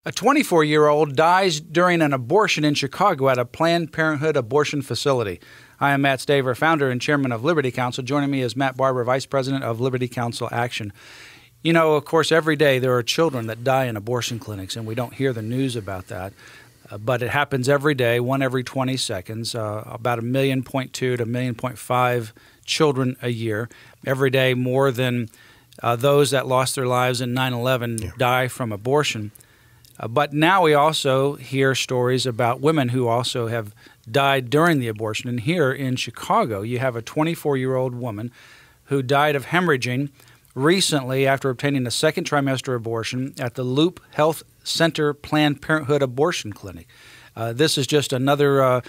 A 24-year-old dies during an abortion in Chicago at a Planned Parenthood abortion facility. I am Matt Staver, founder and chairman of Liberty Counsel. Joining me is Matt Barber, vice president of Liberty Counsel Action. You know, of course, every day there are children that die in abortion clinics, and we don't hear the news about that. But it happens every day, one every 20 seconds, about 1.2 million to 1.5 million children a year. Every day, more than those that lost their lives in 9/11 die from abortion. But now we also hear stories about women who also have died during the abortion. And here in Chicago, you have a 24-year-old woman who died of hemorrhaging recently after obtaining a second trimester abortion at the Loop Health Center Planned Parenthood abortion clinic. This is just another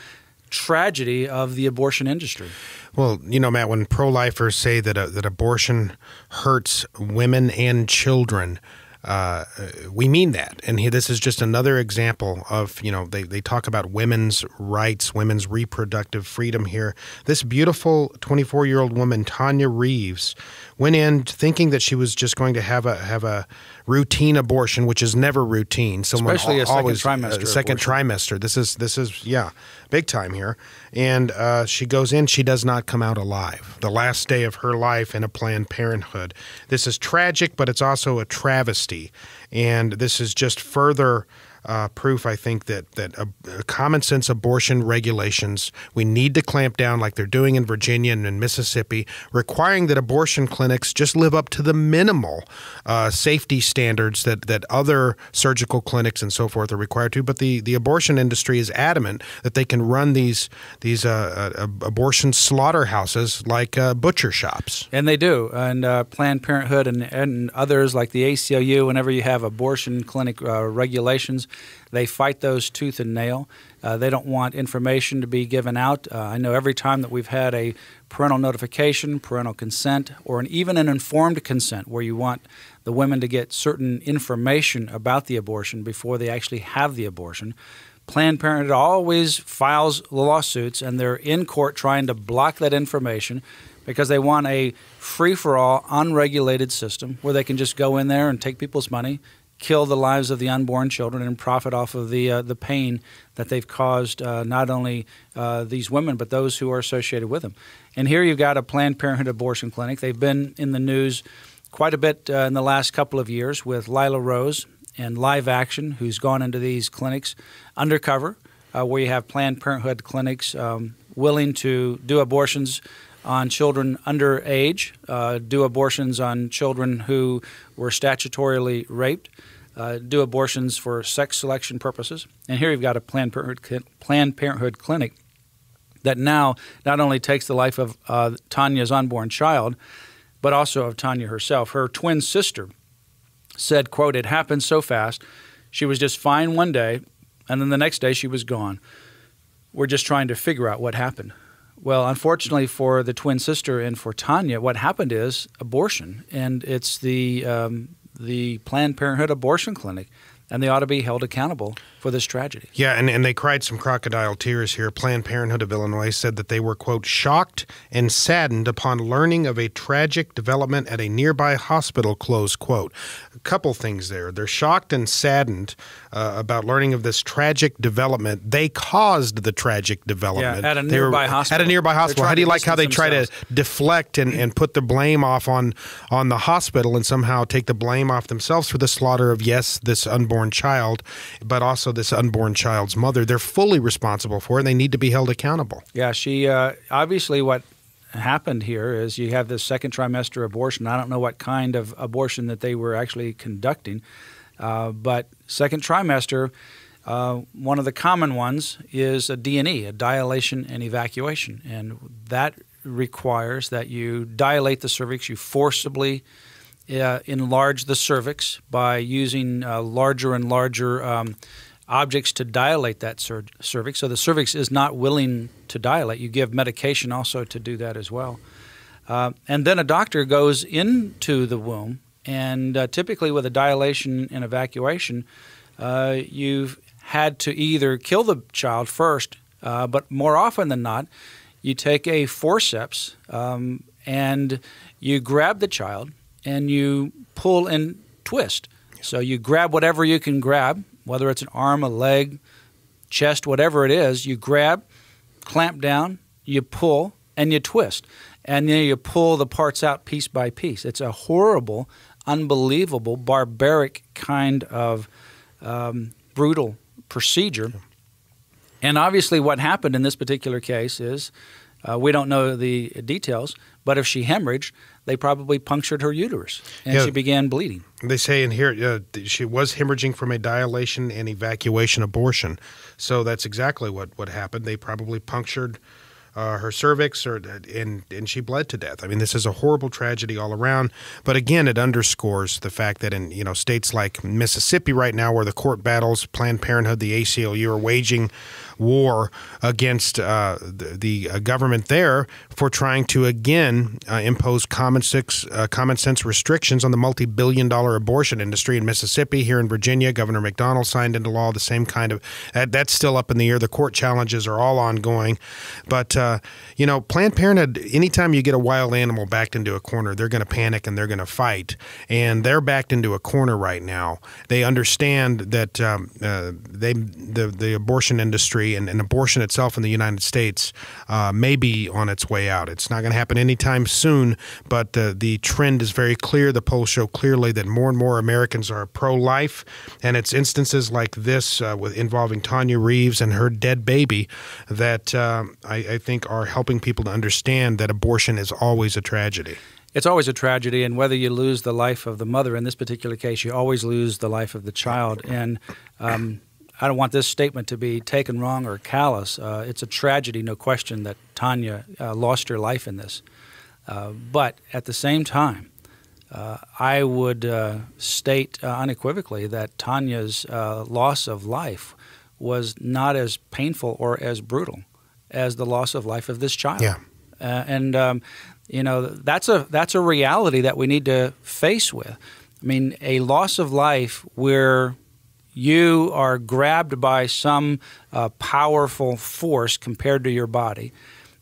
tragedy of the abortion industry. Well, you know, Matt, when pro-lifers say that abortion hurts women and children, we mean that. And this is just another example of, you know, they talk about women's rights, women's reproductive freedom here. This beautiful 24-year-old woman, Tonya Reaves, went in thinking that she was just going to have a routine abortion, which is never routine. Especially a second trimester. Second trimester. This is yeah, big time here. And she goes in. She does not come out alive. The last day of her life in a Planned Parenthood. This is tragic, but it's also a travesty. And this is just further proof, I think, that common sense abortion regulations, we need to clamp down like they're doing in Virginia and in Mississippi, requiring that abortion clinics just live up to the minimal safety standards that other surgical clinics and so forth are required to. But the abortion industry is adamant that they can run these abortion slaughterhouses like butcher shops. And they do. And Planned Parenthood and others like the ACLU, whenever you have abortion clinic regulations, they fight those tooth and nail. They don't want information to be given out. I know every time that we've had a parental notification, parental consent, or even an informed consent where you want the women to get certain information about the abortion before they actually have the abortion, Planned Parenthood always files lawsuits, and they're in court trying to block that information because they want a free-for-all, unregulated system where they can just go in there and take people's money, kill the lives of the unborn children, and profit off of the pain that they've caused not only these women but those who are associated with them. And here you've got a Planned Parenthood abortion clinic. They've been in the news quite a bit in the last couple of years with Lila Rose and Live Action, who's gone into these clinics undercover, where you have Planned Parenthood clinics willing to do abortions on children under age, do abortions on children who were statutorily raped, do abortions for sex selection purposes. And here you've got a Planned Parenthood clinic that now not only takes the life of Tonya's unborn child, but also of Tonya herself. Her twin sister said, quote, "It happened so fast. She was just fine one day, and then the next day she was gone. We're just trying to figure out what happened." Well, unfortunately for the twin sister and for Tonya, what happened is abortion, and it's the Planned Parenthood abortion clinic, and they ought to be held accountable for this tragedy. Yeah, and they cried some crocodile tears here. Planned Parenthood of Illinois said that they were, quote, "shocked and saddened upon learning of a tragic development at a nearby hospital," close quote. A couple things there. They're shocked and saddened about learning of this tragic development. They caused the tragic development. Yeah, at a nearby hospital. At a nearby hospital. How do you like how they try to deflect and put the blame off on the hospital and somehow take the blame off themselves for the slaughter of, yes, this unborn child, but also this unborn child's mother? They're fully responsible for it, and they need to be held accountable. Yeah, she obviously what happened here is you have this second trimester abortion. I don't know what kind of abortion that they were actually conducting, but second trimester, one of the common ones is a D&E, a dilation and evacuation, and that requires that you dilate the cervix, you forcibly enlarge the cervix by using larger and larger objects to dilate that cervix. So the cervix is not willing to dilate. You give medication also to do that as well. And then a doctor goes into the womb, and typically with a dilation and evacuation, you've had to either kill the child first, but more often than not, you take a forceps and you grab the child and you pull and twist. So you grab whatever you can grab, whether it's an arm, a leg, chest, whatever it is, you grab, clamp down, you pull, and you twist. And then you pull the parts out piece by piece. It's a horrible, unbelievable, barbaric kind of brutal procedure. And obviously what happened in this particular case is, we don't know the details, but if she hemorrhaged, they probably punctured her uterus, and she began bleeding. They say in here she was hemorrhaging from a dilation and evacuation abortion. So that's exactly what happened. They probably punctured her cervix, and she bled to death. I mean, this is a horrible tragedy all around. But again, it underscores the fact that in states like Mississippi right now, where the court battles, Planned Parenthood, the ACLU are waging war against the government there for trying to again impose common sense restrictions on the multi-billion-dollar abortion industry in Mississippi. Here in Virginia, Governor McDonnell signed into law the same kind of that's still up in the air. The court challenges are all ongoing, but Planned Parenthood, anytime you get a wild animal backed into a corner, they're going to panic and they're going to fight, and they're backed into a corner right now. They understand that the abortion industry and abortion itself in the United States may be on its way out. It's not going to happen anytime soon, but the trend is very clear. The polls show clearly that more and more Americans are pro-life, and it's instances like this involving Tonya Reaves and her dead baby that I think are helping people to understand that abortion is always a tragedy. It's always a tragedy, and whether you lose the life of the mother, in this particular case, you always lose the life of the child. And I don't want this statement to be taken wrong or callous. It's a tragedy, no question, that Tonya lost her life in this. But at the same time, I would state unequivocally that Tonya's loss of life was not as painful or as brutal as the loss of life of this child. Yeah. That's a reality that we need to face with. I mean, a loss of life where you are grabbed by some powerful force compared to your body.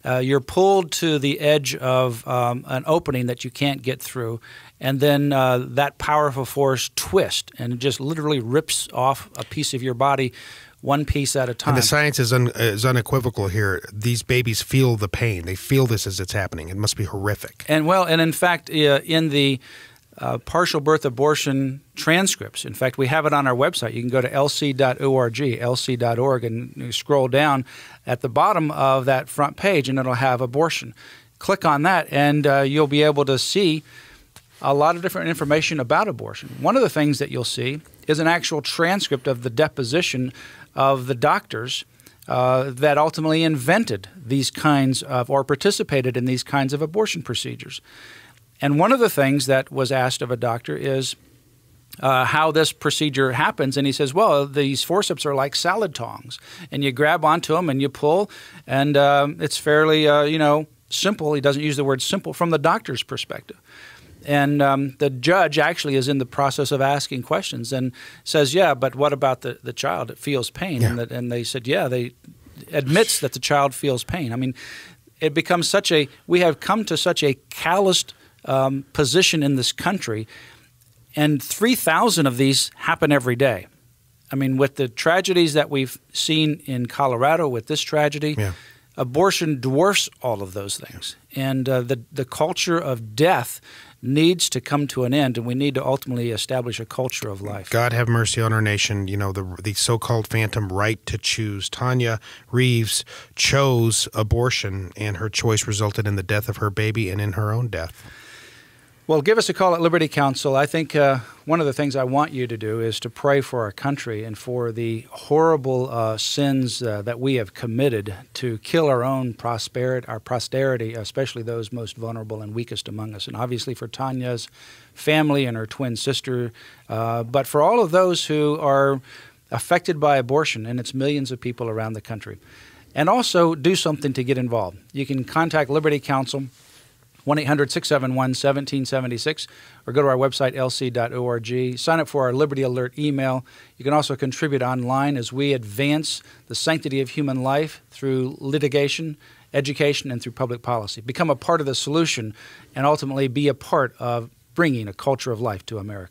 You're pulled to the edge of an opening that you can't get through, and then that powerful force twists and it just literally rips off a piece of your body, one piece at a time. And the science is unequivocal here. These babies feel the pain. They feel this as it's happening. It must be horrific. And in fact, in the partial birth abortion transcripts, in fact, we have it on our website. You can go to lc.org, and you scroll down at the bottom of that front page, and it'll have abortion. Click on that, and you'll be able to see a lot of different information about abortion. One of the things that you'll see is an actual transcript of the deposition of the doctors that ultimately invented these kinds of, or participated in these kinds of abortion procedures. And one of the things that was asked of a doctor is how this procedure happens. And he says, well, these forceps are like salad tongs. And you grab onto them and you pull, and it's fairly, simple. He doesn't use the word simple from the doctor's perspective. And the judge actually is in the process of asking questions and says, yeah, but what about the child? It feels pain. Yeah. And they said, yeah, they admits that the child feels pain. I mean, it becomes we have come to such a calloused position in this country, and 3,000 of these happen every day. I mean, with the tragedies that we've seen in Colorado with this tragedy, abortion dwarfs all of those things. And the culture of death needs to come to an end, and we need to ultimately establish a culture of life. God have mercy on our nation. The so-called phantom right to choose. Tonya Reaves chose abortion, and her choice resulted in the death of her baby and in her own death. Well, give us a call at Liberty Counsel. I think one of the things I want you to do is to pray for our country and for the horrible sins that we have committed to kill our own posterity, especially those most vulnerable and weakest among us. And obviously for Tonya's family and her twin sister, but for all of those who are affected by abortion, and it's millions of people around the country. And also do something to get involved. You can contact Liberty Counsel, 1-800-671-1776, or go to our website, lc.org. Sign up for our Liberty Alert email. You can also contribute online as we advance the sanctity of human life through litigation, education, and through public policy. Become a part of the solution and ultimately be a part of bringing a culture of life to America.